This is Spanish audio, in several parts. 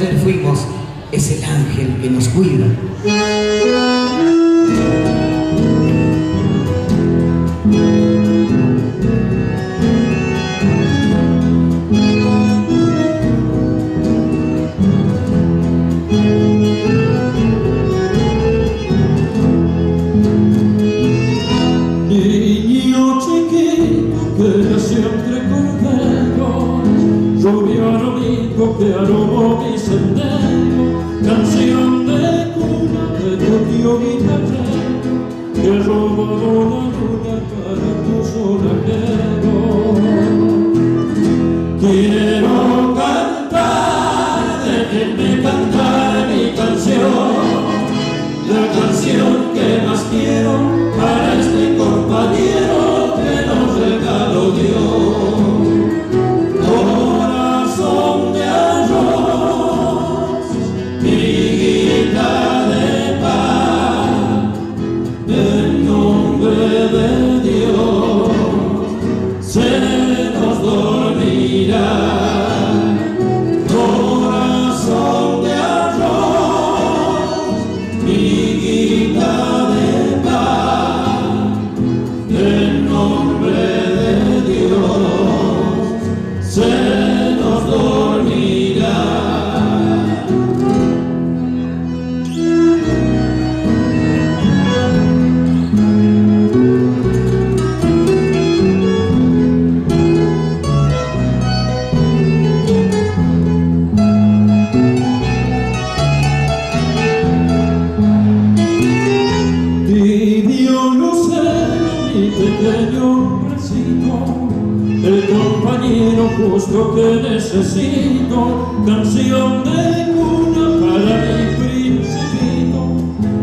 Ayer fuimos, es el ángel que nos cuida. Niño chiquito que nació entre corderos, llovió a lo mismo que aromó mi sendero, canción de cuna de tu tío guitarrero, que robó una luna para tu sonajero. Quiero cantar, déjenme cantar mi canción, la canción que más quiero para este compañero que nos regaló Dios. Corazón de arroz, higuita de paz, en nombre de Dios se nos dormirá. Corazón de arroz, higuita de paz, en nombre de Dios se nos dormirá. Pidió lucero mi pequeño bracito, el compañero justo que necesito, canción de cuna para mi principito,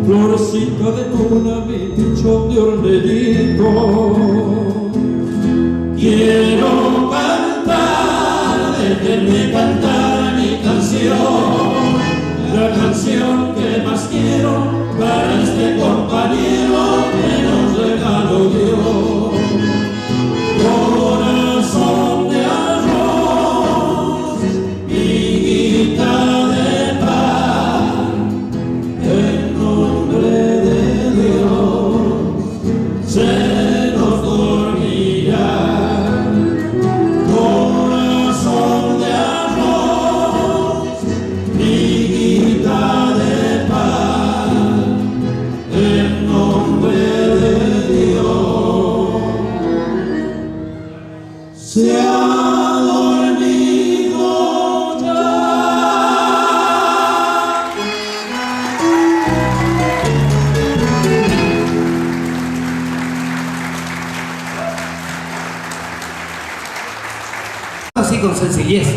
florcita de tuna, mi pichón de hornerito. Quiero cantar, déjenme cantar mi canción, la canción que más quiero para este compañero que nos regaló Dios. Corazón de arroz, higuita de paz, en nombre de Dios se nos dormirá. Corazón de arroz, higuita de paz, en nombre de Dios se ha dormido ya. Así con sencillez.